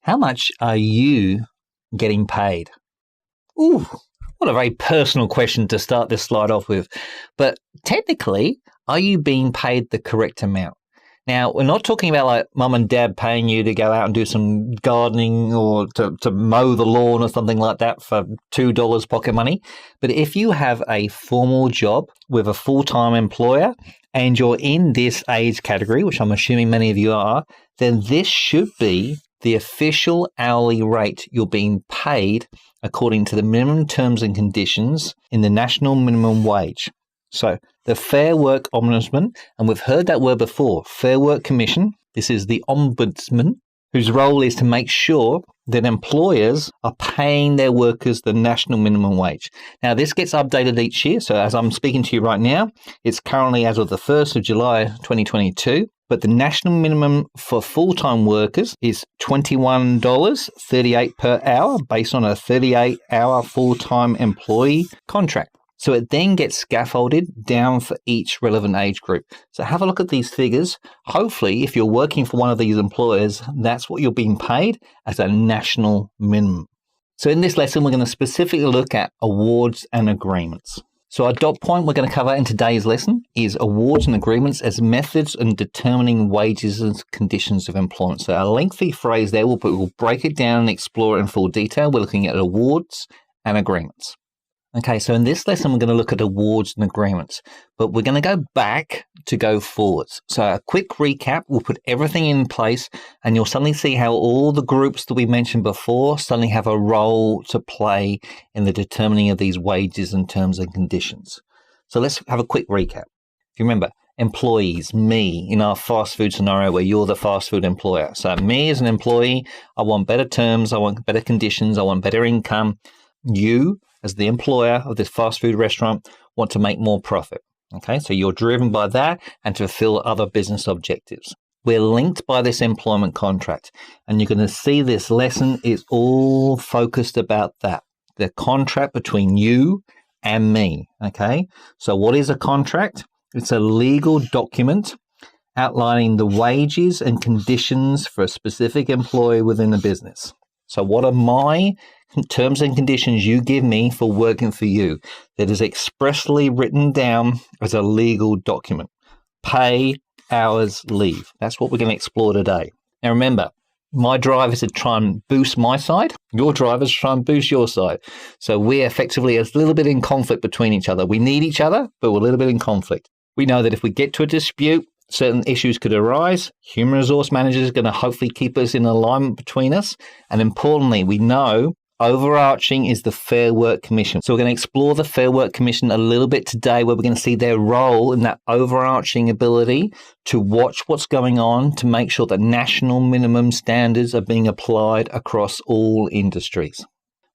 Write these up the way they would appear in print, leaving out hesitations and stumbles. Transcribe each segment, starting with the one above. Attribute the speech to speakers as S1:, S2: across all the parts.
S1: How much are you getting paid? Ooh, what a very personal question to start this slide off with. But technically, are you being paid the correct amount? Now, we're not talking about like mum and dad paying you to go out and do some gardening or to mow the lawn or something like that for $2 pocket money. But if you have a formal job with a full-time employer and you're in this age category, which I'm assuming many of you are, then this should be the official hourly rate you're being paid according to the minimum terms and conditions in the national minimum wage. So the Fair Work Ombudsman, and we've heard that word before, Fair Work Commission, this is the Ombudsman, whose role is to make sure that employers are paying their workers the national minimum wage. Now, this gets updated each year. So as I'm speaking to you right now, it's currently as of the 1st of July, 2022. But the national minimum for full-time workers is $21.38 per hour based on a 38-hour full-time employee contract. So it then gets scaffolded down for each relevant age group. So have a look at these figures. Hopefully, if you're working for one of these employers, that's what you're being paid as a national minimum. So in this lesson, we're going to specifically look at awards and agreements. So our dot point we're going to cover in today's lesson is awards and agreements as methods in determining wages and conditions of employment. So a lengthy phrase there, but we'll break it down and explore it in full detail. We're looking at awards and agreements. Okay, so in this lesson, we're going to look at awards and agreements, but we're going to go back to go forwards. So a quick recap, we'll put everything in place and you'll suddenly see how all the groups that we mentioned before suddenly have a role to play in the determining of these wages and terms and conditions. So let's have a quick recap. If you remember, employees, me, in our fast food scenario where you're the fast food employer. So me as an employee, I want better terms, I want better conditions, I want better income. You, as the employer of this fast food restaurant, want to make more profit. Okay, so you're driven by that and to fulfill other business objectives. We're linked by this employment contract, and you're going to see this lesson is all focused about that, the contract between you and me. Okay, so what is a contract? It's a legal document outlining the wages and conditions for a specific employee within a business. So what are my terms and conditions you give me for working for you that is expressly written down as a legal document? Pay, hours, leave. That's what we're going to explore today. Now remember, my drive is to try and boost my side. Your drive is to try and boost your side. So we're effectively a little bit in conflict between each other. We need each other, but we're a little bit in conflict. We know that if we get to a dispute, certain issues could arise. Human resource managers are going to hopefully keep us in alignment between us. And importantly, we know overarching is the Fair Work Commission. So we're going to explore the Fair Work Commission a little bit today, where we're going to see their role in that overarching ability to watch what's going on to make sure that national minimum standards are being applied across all industries.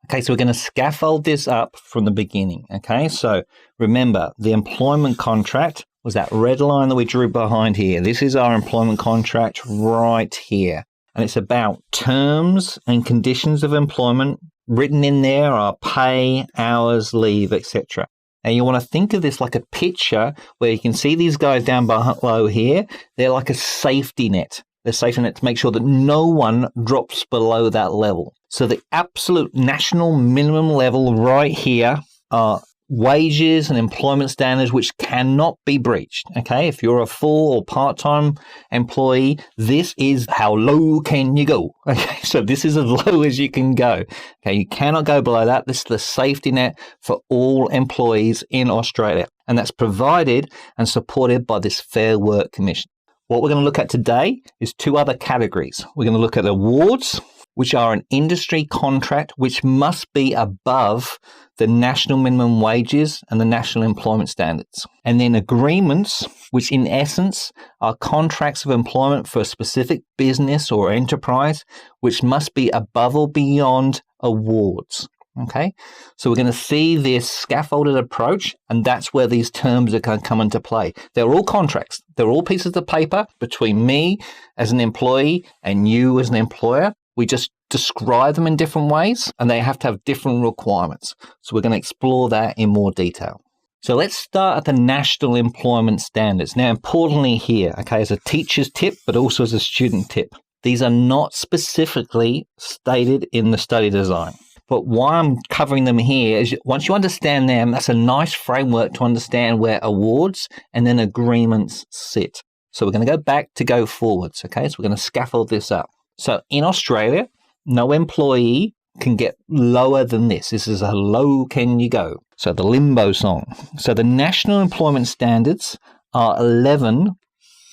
S1: Okay, so we're going to scaffold this up from the beginning. Okay, so remember, the employment contract was that red line that we drew behind here. This is our employment contract right here. And it's about terms and conditions of employment. Written in there are pay, hours, leave, etc. And you want to think of this like a picture where you can see these guys down below here. They're like a safety net. They're safety net to make sure that no one drops below that level. So the absolute national minimum level right here are wages and employment standards which cannot be breached. Okay, if you're a full or part-time employee, this is how low can you go. Okay, so this is as low as you can go. Okay, you cannot go below that. This is the safety net for all employees in Australia, and that's provided and supported by this Fair Work Commission. What we're going to look at today is two other categories. We're going to look at awards, which are an industry contract which must be above the national minimum wages and the national employment standards. And then agreements, which in essence are contracts of employment for a specific business or enterprise, which must be above or beyond awards. Okay, so we're going to see this scaffolded approach, and that's where these terms are going to come into play. They're all contracts. They're all pieces of paper between me as an employee and you as an employer. We just describe them in different ways, and they have to have different requirements. So we're going to explore that in more detail. So let's start at the national employment standards. Now, importantly here, okay, as a teacher's tip, but also as a student tip, These are not specifically stated in the study design. But why I'm covering them here is once you understand them, that's a nice framework to understand where awards and then agreements sit. So we're going to go back to go forwards, okay? So we're going to scaffold this up. So in Australia, no employee can get lower than this. This is how low can you go. So the limbo song. So the national employment standards are 11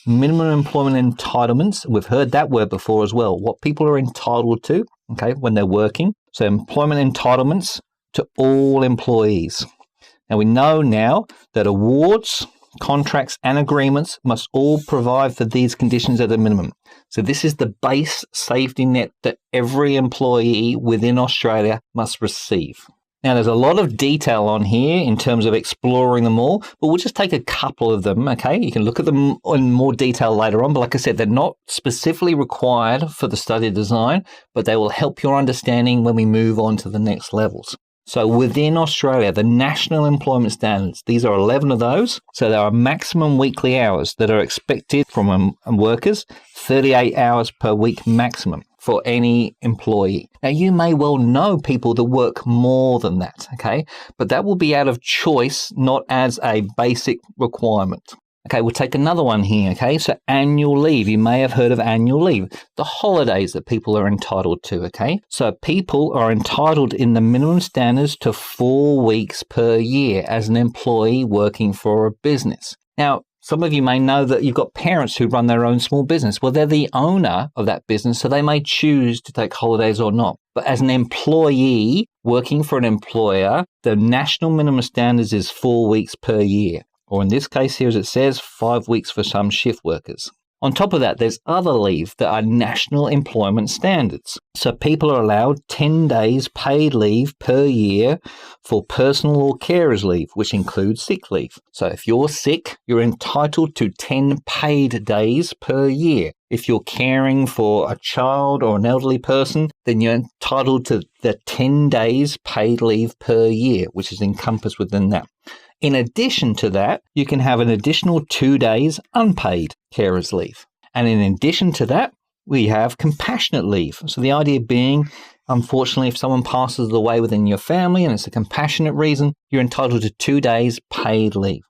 S1: minimum employment entitlements. We've heard that word before as well. What people are entitled to, okay, when they're working. So employment entitlements to all employees. Now we know now that awards, contracts and agreements must all provide for these conditions at a minimum. So this is the base safety net that every employee within Australia must receive. Now, there's a lot of detail on here in terms of exploring them all, but we'll just take a couple of them, okay? You can look at them in more detail later on, but like I said, they're not specifically required for the study design, but they will help your understanding when we move on to the next levels. So within Australia, the national employment standards, these are 11 of those. So there are maximum weekly hours that are expected from workers, 38 hours per week maximum for any employee. Now, you may well know people that work more than that, okay? But that will be out of choice, not as a basic requirement. Okay, we'll take another one here, okay? So annual leave. You may have heard of annual leave, the holidays that people are entitled to, okay? So people are entitled in the minimum standards to 4 weeks per year as an employee working for a business. Now, some of you may know that you've got parents who run their own small business. Well, they're the owner of that business, so they may choose to take holidays or not. But as an employee working for an employer, the national minimum standards is 4 weeks per year. Or in this case here, as it says, 5 weeks for some shift workers. On top of that, there's other leave that are national employment standards. So people are allowed 10 days paid leave per year for personal or carers leave, which includes sick leave. So if you're sick, you're entitled to 10 paid days per year. If you're caring for a child or an elderly person, then you're entitled to the 10 days paid leave per year, which is encompassed within that. In addition to that, you can have an additional 2 days unpaid carers leave. And in addition to that, we have compassionate leave. So the idea being, unfortunately, if someone passes away within your family and it's a compassionate reason, you're entitled to 2 days paid leave.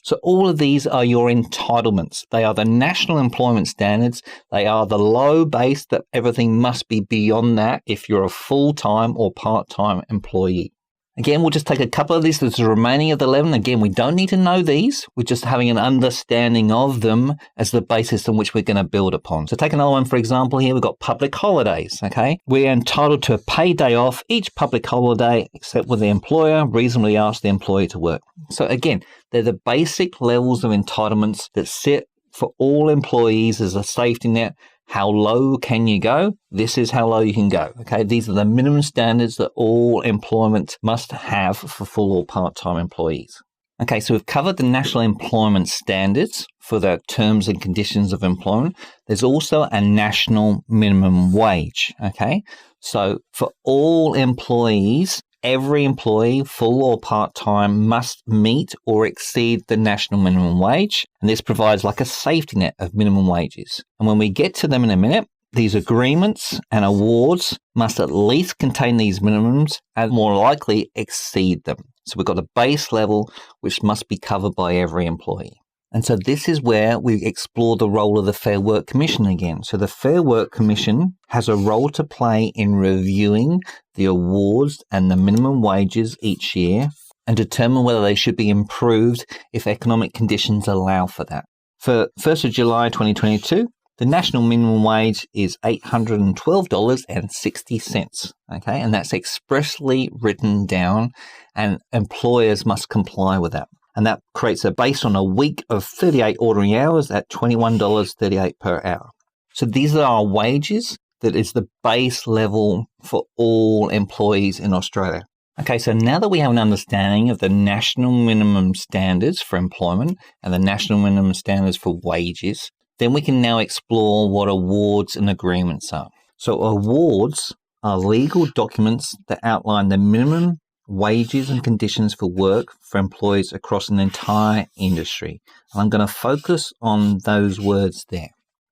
S1: So all of these are your entitlements. They are the national employment standards. They are the low base that everything must be beyond that if you're a full-time or part-time employee. Again, we'll just take a couple of these. There's the remaining of the 11. Again, we don't need to know these. We're just having an understanding of them as the basis on which we're going to build upon. So take another one, for example, here we've got public holidays, okay? We're entitled to a paid day off each public holiday, except when the employer reasonably asks the employee to work. So again, they're the basic levels of entitlements that sit for all employees as a safety net. How low can you go? This is how low you can go. Okay, these are the minimum standards that all employment must have for full or part-time employees. Okay, so we've covered the national employment standards for the terms and conditions of employment. There's also a national minimum wage. Okay, so for all employees, every employee, full or part-time, must meet or exceed the national minimum wage. And this provides like a safety net of minimum wages. And when we get to them in a minute, these agreements and awards must at least contain these minimums and more likely exceed them. So we've got a base level which must be covered by every employee. And so this is where we explore the role of the Fair Work Commission again. So the Fair Work Commission has a role to play in reviewing the awards and the minimum wages each year and determine whether they should be improved if economic conditions allow for that. For 1st of July 2022, the national minimum wage is $812.60, okay? And that's expressly written down and employers must comply with that. And that creates a base on a week of 38 ordinary hours at $21.38 per hour. So these are our wages. That is the base level for all employees in Australia. Okay, so now that we have an understanding of the national minimum standards for employment and the national minimum standards for wages, then we can now explore what awards and agreements are. So awards are legal documents that outline the minimum wages and conditions for work for employees across an entire industry. And I'm going to focus on those words there.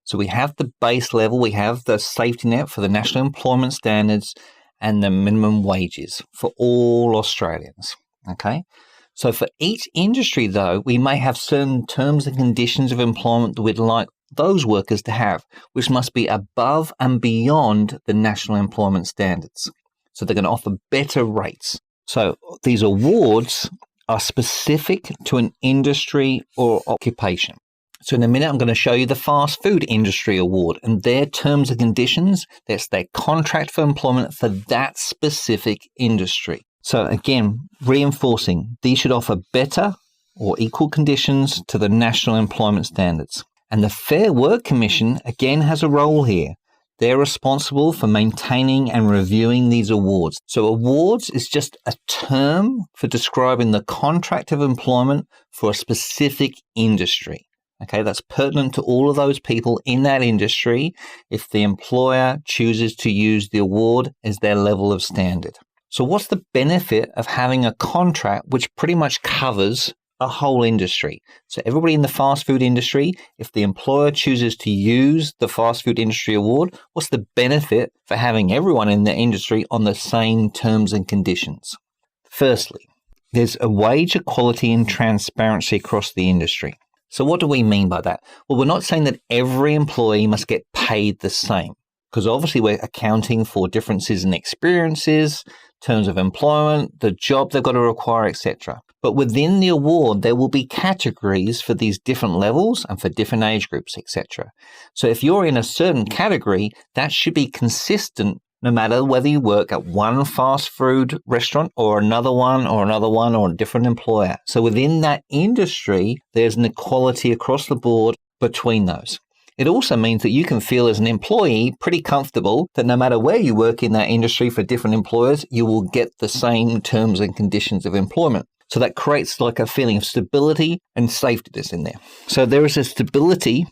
S1: So we have the base level, we have the safety net for the national employment standards and the minimum wages for all Australians. Okay. So for each industry, though, we may have certain terms and conditions of employment that we'd like those workers to have, which must be above and beyond the national employment standards. So they're going to offer better rates. So these awards are specific to an industry or occupation. So in a minute, I'm going to show you the fast food industry award and their terms and conditions. That's their contract for employment for that specific industry. So again, reinforcing, these should offer better or equal conditions to the national employment standards. And the Fair Work Commission, again, has a role here. They're responsible for maintaining and reviewing these awards. So awards is just a term for describing the contract of employment for a specific industry. Okay, that's pertinent to all of those people in that industry if the employer chooses to use the award as their level of standard. So what's the benefit of having a contract which pretty much covers a whole industry? So everybody in the fast food industry, if the employer chooses to use the fast food industry award, what's the benefit for having everyone in the industry on the same terms and conditions? Firstly, there's a wage equality and transparency across the industry. So what do we mean by that? Well, we're not saying that every employee must get paid the same, because obviously we're accounting for differences in experiences, terms of employment, the job they've got to require, etc. But within the award, there will be categories for these different levels and for different age groups, etc. So if you're in a certain category, that should be consistent no matter whether you work at one fast food restaurant or another one or a different employer. So within that industry, there's an equality across the board between those. It also means that you can feel as an employee pretty comfortable that no matter where you work in that industry for different employers, you will get the same terms and conditions of employment. So that creates like a feeling of stability and safety that's in there. So there is a stability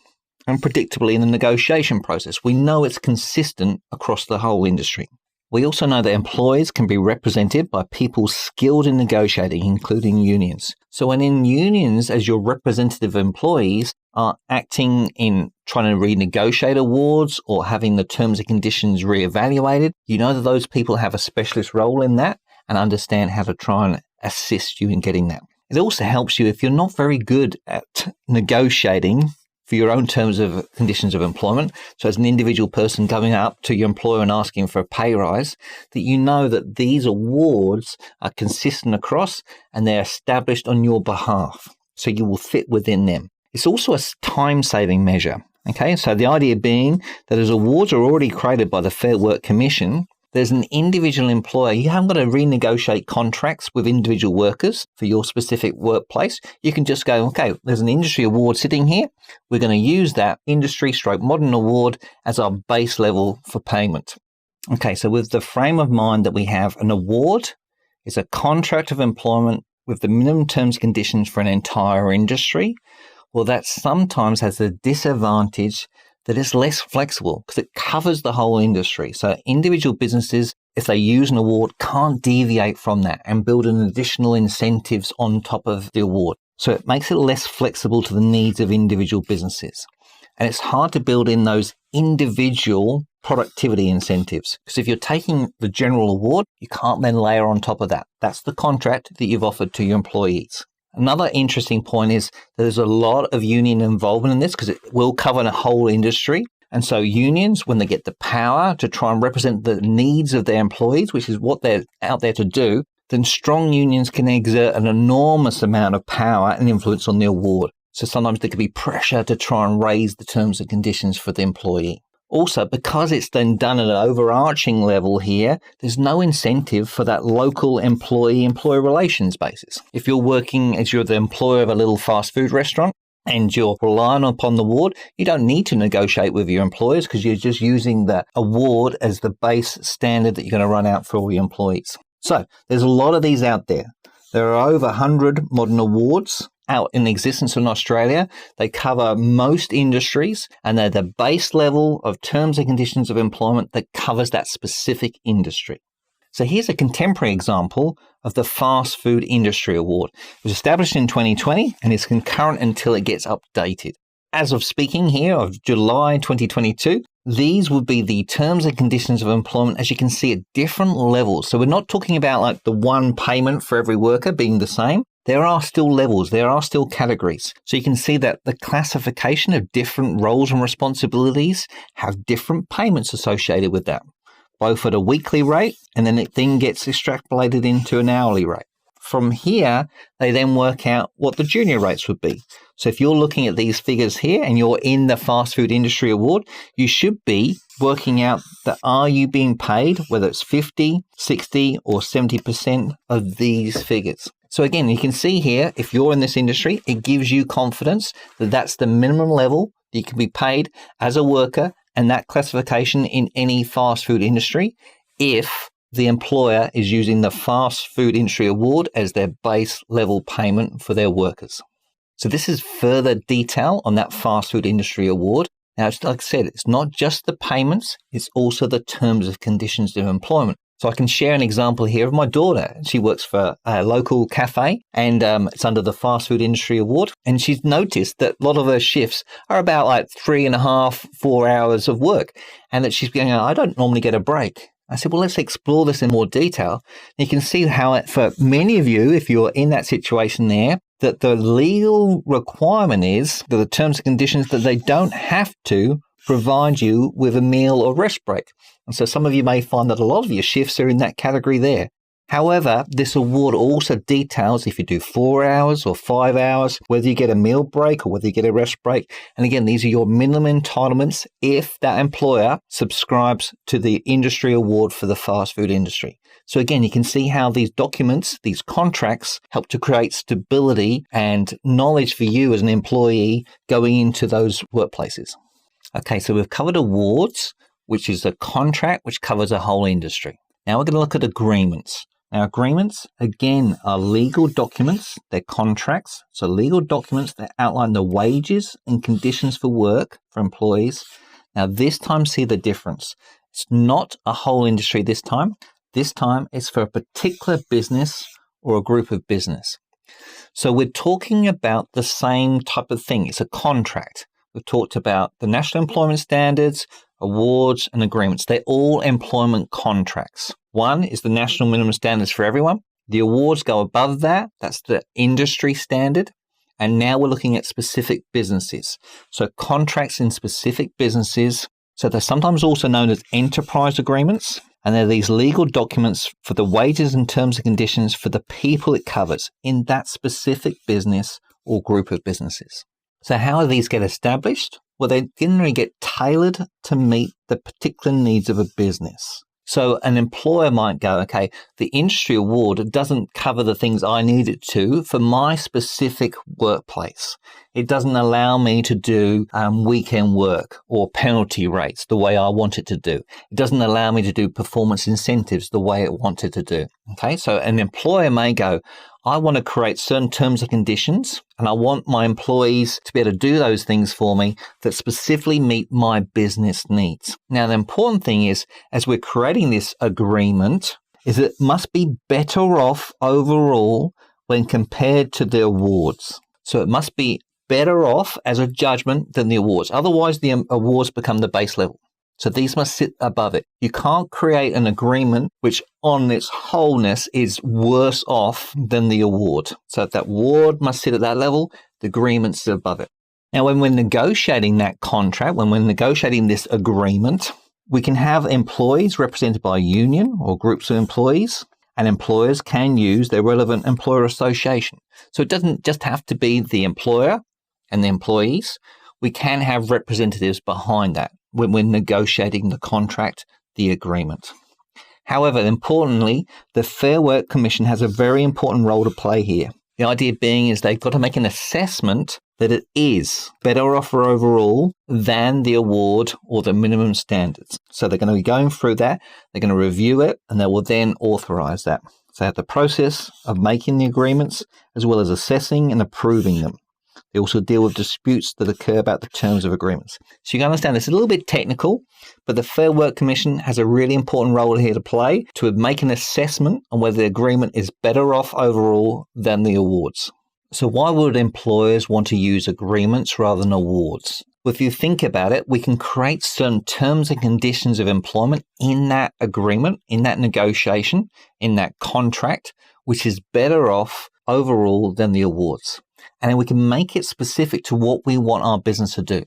S1: and predictability in the negotiation process. We know it's consistent across the whole industry. We also know that employees can be represented by people skilled in negotiating, including unions. So when in unions, as your representative employees are acting in trying to renegotiate awards or having the terms and conditions reevaluated, you know that those people have a specialist role in that and understand how to try and assist you in getting that. It also helps you if you're not very good at negotiating for your own terms of conditions of employment. So as an individual person going up to your employer and asking for a pay rise, that you know that these awards are consistent across and they're established on your behalf. So you will fit within them. It's also a time-saving measure. Okay, so the idea being that as awards are already created by the Fair Work Commission, there's an individual employer. You haven't got to renegotiate contracts with individual workers for your specific workplace. You can just go, okay, there's an industry award sitting here. We're going to use that industry/modern award as our base level for payment. Okay, so with the frame of mind that we have, an award is a contract of employment with the minimum terms and conditions for an entire industry. Well, that sometimes has the disadvantage that it's less flexible because it covers the whole industry. So individual businesses, if they use an award, can't deviate from that and build an additional incentives on top of the award. So it makes it less flexible to the needs of individual businesses. And it's hard to build in those individual productivity incentives because if you're taking the general award, you can't then layer on top of that. That's the contract that you've offered to your employees. Another interesting point is there's a lot of union involvement in this because it will cover the whole industry. And so unions, when they get the power to try and represent the needs of their employees, which is what they're out there to do, then strong unions can exert an enormous amount of power and influence on the award. So sometimes there could be pressure to try and raise the terms and conditions for the employee. Also, because it's then done at an overarching level here, there's no incentive for that local employee-employer relations basis. If you're working as you're the employer of a little fast food restaurant and you're relying upon the award, you don't need to negotiate with your employers because you're just using the award as the base standard that you're going to run out for all your employees. So there's a lot of these out there. There are over 100 modern awards out in existence in Australia. They cover most industries and they're the base level of terms and conditions of employment that covers that specific industry. So here's a contemporary example of the Fast Food Industry Award. It was established in 2020 and is concurrent until it gets updated. As of speaking here of July 2022, these would be the terms and conditions of employment, as you can see, at different levels. So we're not talking about like the one payment for every worker being the same. There are still levels, there are still categories. So you can see that the classification of different roles and responsibilities have different payments associated with that, both at a weekly rate and then it then gets extrapolated into an hourly rate. From here, they then work out what the junior rates would be. So if you're looking at these figures here and you're in the fast food industry award, you should be working out that are you being paid, whether it's 50, 60 or 70% of these figures. So again, you can see here, if you're in this industry, it gives you confidence that that's the minimum level that you can be paid as a worker and that classification in any fast food industry if the employer is using the fast food industry award as their base level payment for their workers. So this is further detail on that fast food industry award. Now, it's like I said, it's not just the payments, it's also the terms and conditions of employment. So I can share an example here of my daughter. She works for a local cafe and it's under the fast food industry award. And she's noticed that a lot of her shifts are about like 3.5, 4 hours of work. And that she's going, I don't normally get a break. I said, well, let's explore this in more detail. You can see how for many of you, if you're in that situation there, that the legal requirement is that the terms and conditions that they don't have to provide you with a meal or rest break. And so some of you may find that a lot of your shifts are in that category there. However, this award also details if you do 4 hours or 5 hours, whether you get a meal break or whether you get a rest break. And again, these are your minimum entitlements if that employer subscribes to the industry award for the fast food industry. So again, you can see how these documents, these contracts, help to create stability and knowledge for you as an employee going into those workplaces. Okay, so we've covered awards, which is a contract which covers a whole industry. Now we're going to look at agreements. Now, agreements, again, are legal documents. They're contracts. So legal documents that outline the wages and conditions for work for employees. Now, this time, see the difference. It's not a whole industry this time. This time, it's for a particular business or a group of business. So we're talking about the same type of thing. It's a contract. We've talked about the National Employment Standards, awards, and agreements. They're all employment contracts. One is the national minimum standards for everyone. The awards go above that. That's the industry standard. And now we're looking at specific businesses. So contracts in specific businesses. So they're sometimes also known as enterprise agreements. And they're these legal documents for the wages and terms and conditions for the people it covers in that specific business or group of businesses. So how do these get established? Well, they generally get tailored to meet the particular needs of a business. So an employer might go, okay, the industry award doesn't cover the things I need it to for my specific workplace. It doesn't allow me to do weekend work or penalty rates the way I want it to do. It doesn't allow me to do performance incentives the way it wanted to do. Okay, so an employer may go, I want to create certain terms and conditions, and I want my employees to be able to do those things for me that specifically meet my business needs. Now, the important thing is, as we're creating this agreement, is it must be better off overall when compared to the awards. So it must be better off as a judgment than the awards. Otherwise, the awards become the base level. So these must sit above it. You can't create an agreement which on its wholeness is worse off than the award. So if that award must sit at that level, the agreement sits above it. Now, when we're negotiating that contract, when we're negotiating this agreement, we can have employees represented by a union or groups of employees, and employers can use their relevant employer association. So it doesn't just have to be the employer and the employees. We can have representatives behind that when we're negotiating the contract, the agreement. However, importantly, the Fair Work Commission has a very important role to play here. The idea being is they've got to make an assessment that it is better off overall than the award or the minimum standards. So they're going to be going through that, they're going to review it, and they will then authorize that. So they have the process of making the agreements as well as assessing and approving them. They also deal with disputes that occur about the terms of agreements. So you can understand it's a little bit technical, but the Fair Work Commission has a really important role here to play to make an assessment on whether the agreement is better off overall than the awards. So why would employers want to use agreements rather than awards? Well, if you think about it, we can create certain terms and conditions of employment in that agreement, in that negotiation, in that contract, which is better off overall than the awards. And then we can make it specific to what we want our business to do.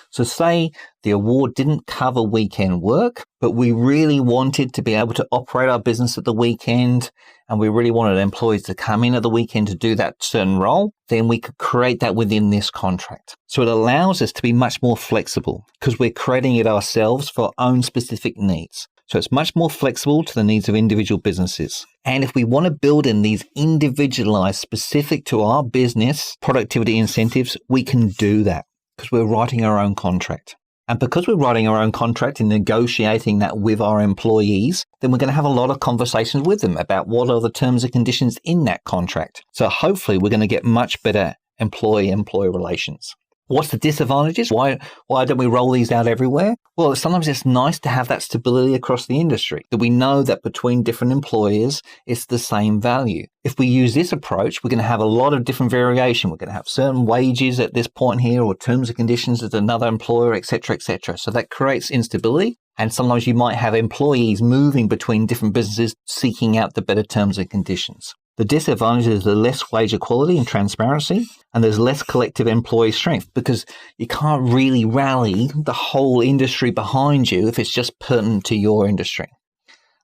S1: So say the award didn't cover weekend work, but we really wanted to be able to operate our business at the weekend, and we really wanted employees to come in at the weekend to do that certain role, then we could create that within this contract. So it allows us to be much more flexible because we're creating it ourselves for our own specific needs. So it's much more flexible to the needs of individual businesses. And if we want to build in these individualized, specific to our business productivity incentives, we can do that because we're writing our own contract. And because we're writing our own contract and negotiating that with our employees, then we're going to have a lot of conversations with them about what are the terms and conditions in that contract. So hopefully we're going to get much better employee-employee relations. What's the disadvantages? Why don't we roll these out everywhere? Well, sometimes it's nice to have that stability across the industry, that we know that between different employers, it's the same value. If we use this approach, we're going to have a lot of different variation. We're going to have certain wages at this point here or terms and conditions at another employer, et cetera, et cetera. So that creates instability. And sometimes you might have employees moving between different businesses, seeking out the better terms and conditions. The disadvantage is the less wage equality and transparency, and there's less collective employee strength because you can't really rally the whole industry behind you if it's just pertinent to your industry.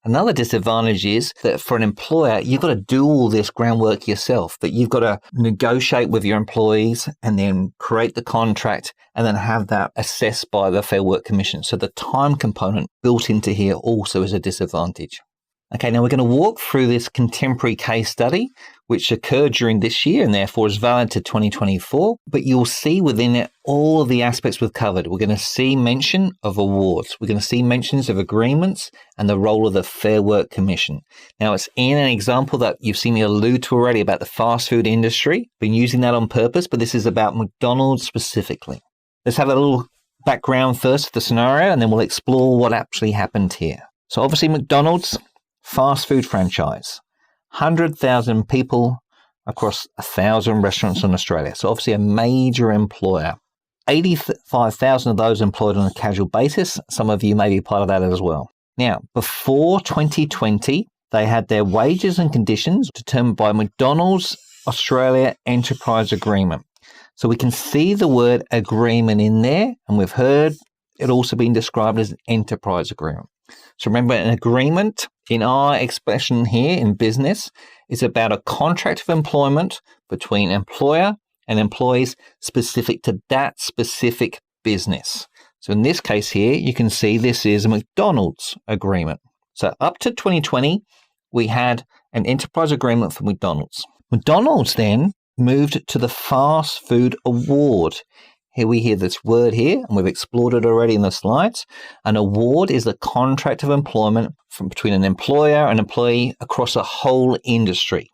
S1: Another disadvantage is that for an employer, you've got to do all this groundwork yourself, that you've got to negotiate with your employees and then create the contract and then have that assessed by the Fair Work Commission. So the time component built into here also is a disadvantage. Okay, now we're going to walk through this contemporary case study, which occurred during this year and therefore is valid to 2024. But you'll see within it all of the aspects we've covered. We're going to see mention of awards. We're going to see mentions of agreements and the role of the Fair Work Commission. Now, it's in an example that you've seen me allude to already about the fast food industry. Been using that on purpose, but this is about McDonald's specifically. Let's have a little background first of the scenario, and then we'll explore what actually happened here. So obviously McDonald's, fast food franchise, 100,000 people across 1,000 restaurants in Australia. So obviously a major employer. 85,000 of those employed on a casual basis. Some of you may be part of that as well. Now, before 2020, they had their wages and conditions determined by McDonald's Australia Enterprise Agreement. So we can see the word agreement in there, and we've heard it also being described as an enterprise agreement. So remember, an agreement in our expression here in business is about a contract of employment between employer and employees specific to that specific business. So in this case here, you can see this is a McDonald's agreement. So up to 2020, we had an enterprise agreement for McDonald's. McDonald's then moved to the Fast Food Award. Here we hear this word here, and we've explored it already in the slides. An award is the contract of employment between an employer and employee across a whole industry.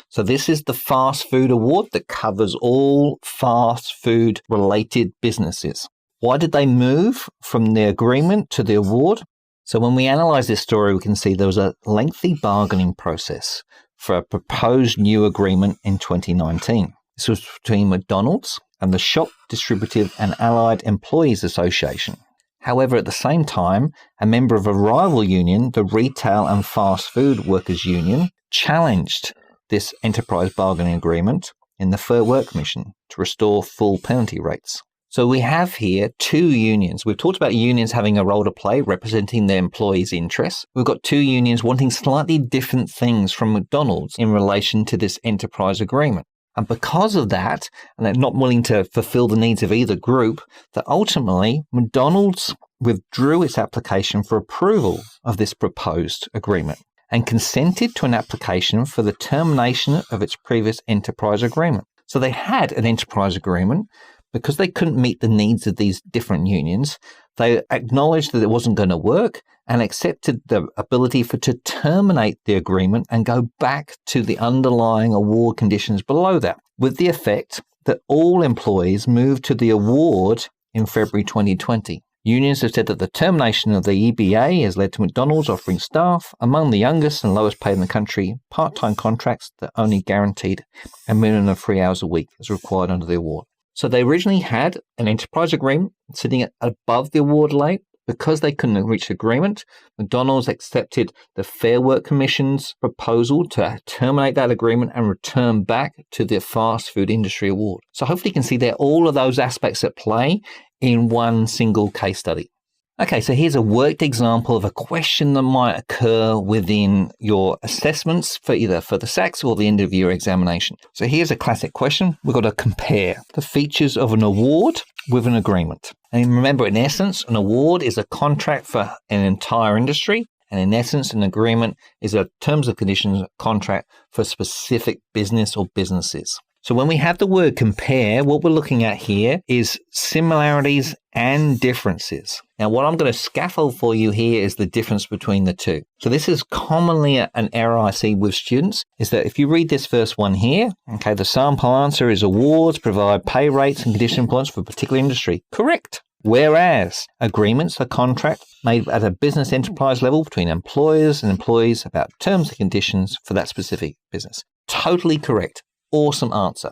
S1: So this is the Fast Food Award that covers all fast food related businesses. Why did they move from the agreement to the award? So when we analyze this story, we can see there was a lengthy bargaining process for a proposed new agreement in 2019. This was between McDonald's and the Shop Distributive and Allied Employees Association. However, at the same time, a member of a rival union, the Retail and Fast Food Workers Union, challenged this enterprise bargaining agreement in the Fair Work Commission to restore full penalty rates. So we have here two unions. We've talked about unions having a role to play, representing their employees' interests. We've got two unions wanting slightly different things from McDonald's in relation to this enterprise agreement. And because of that, and they're not willing to fulfill the needs of either group, that ultimately McDonald's withdrew its application for approval of this proposed agreement and consented to an application for the termination of its previous enterprise agreement. So they had an enterprise agreement. Because they couldn't meet the needs of these different unions, they acknowledged that it wasn't going to work and accepted the ability to terminate the agreement and go back to the underlying award conditions below that, with the effect that all employees moved to the award in February 2020. Unions have said that the termination of the EBA has led to McDonald's offering staff among the youngest and lowest paid in the country part-time contracts that only guaranteed a minimum of 3 hours a week as required under the award. So they originally had an enterprise agreement sitting above the award rate. Because they couldn't reach agreement, McDonald's accepted the Fair Work Commission's proposal to terminate that agreement and return back to the fast food industry award. So hopefully you can see there all of those aspects at play in one single case study. Okay, so here's a worked example of a question that might occur within your assessments for either for the SACs or the end of year examination. So here's a classic question. We've got to compare the features of an award with an agreement. And remember, in essence, an award is a contract for an entire industry. And in essence, an agreement is a terms and conditions contract for a specific business or businesses. So when we have the word compare, what we're looking at here is similarities and differences. Now, what I'm going to scaffold for you here is the difference between the two. So this is commonly an error I see with students, is that if you read this first one here, okay, the sample answer is awards provide pay rates and condition points for a particular industry. Correct. Whereas agreements are contracts made at a business enterprise level between employers and employees about terms and conditions for that specific business. Totally correct. Awesome answer.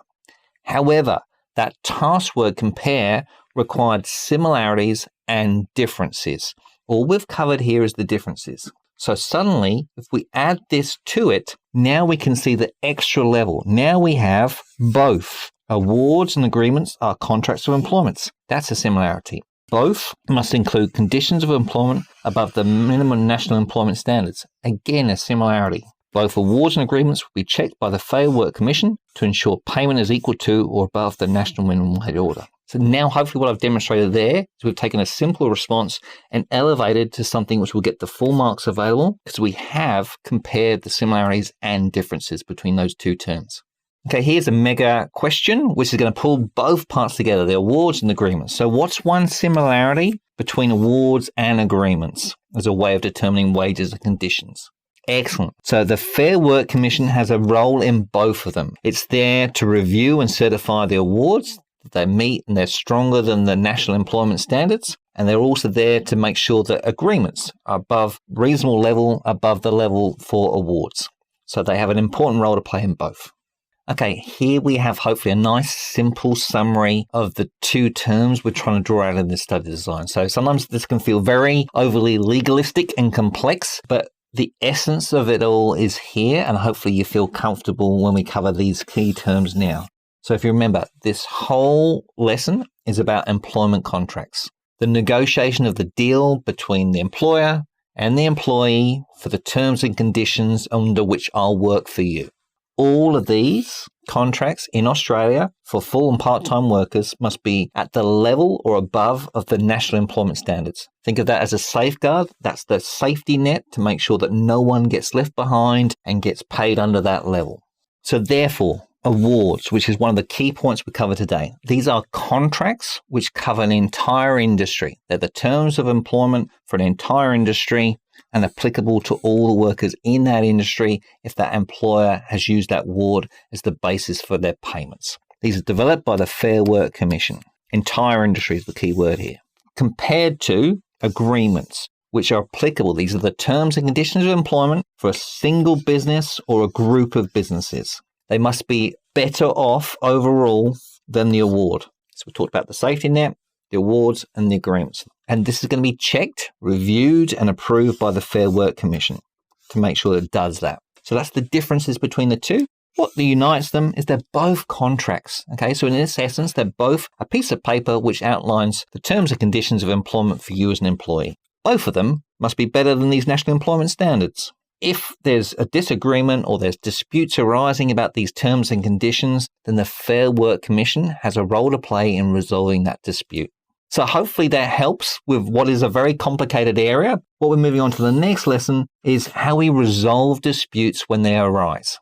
S1: However, that task word compare required similarities and differences. All we've covered here is the differences. So suddenly, if we add this to it, now we can see the extra level. Now we have both. Awards and agreements are contracts of employment. That's a similarity. Both must include conditions of employment above the minimum national employment standards. Again, a similarity. Both awards and agreements will be checked by the Fair Work Commission to ensure payment is equal to or above the national minimum wage order. So now hopefully what I've demonstrated there is we've taken a simple response and elevated to something which will get the full marks available because we have compared the similarities and differences between those two terms. Okay, here's a mega question, which is going to pull both parts together, the awards and agreements. So what's one similarity between awards and agreements as a way of determining wages and conditions? Excellent. So the Fair Work Commission has a role in both of them. It's there to review and certify the awards that they meet and they're stronger than the national employment standards. And they're also there to make sure that agreements are above reasonable level, above the level for awards. So they have an important role to play in both. Okay, here we have hopefully a nice simple summary of the two terms we're trying to draw out in this study design. So sometimes this can feel very overly legalistic and complex, but the essence of it all is here, and hopefully you feel comfortable when we cover these key terms now. So if you remember, this whole lesson is about employment contracts, the negotiation of the deal between the employer and the employee for the terms and conditions under which I'll work for you. All of these contracts in Australia for full and part-time workers must be at the level or above of the national employment standards. Think of that as a safeguard. That's the safety net to make sure that no one gets left behind and gets paid under that level. So therefore, awards, which is one of the key points we cover today. These are contracts which cover an entire industry. They're the terms of employment for an entire industry and applicable to all the workers in that industry if that employer has used that award as the basis for their payments. These are developed by the Fair Work Commission. Entire industry is the key word here. Compared to agreements, which are applicable. These are the terms and conditions of employment for a single business or a group of businesses. They must be better off overall than the award. So we talked about the safety net, the awards and the agreements. And this is going to be checked, reviewed and approved by the Fair Work Commission to make sure that it does that. So that's the differences between the two. What unites them is they're both contracts. Okay, so in this essence, they're both a piece of paper which outlines the terms and conditions of employment for you as an employee. Both of them must be better than these national employment standards. If there's a disagreement or there's disputes arising about these terms and conditions, then the Fair Work Commission has a role to play in resolving that dispute. So hopefully that helps with what is a very complicated area. What we're moving on to the next lesson is how we resolve disputes when they arise.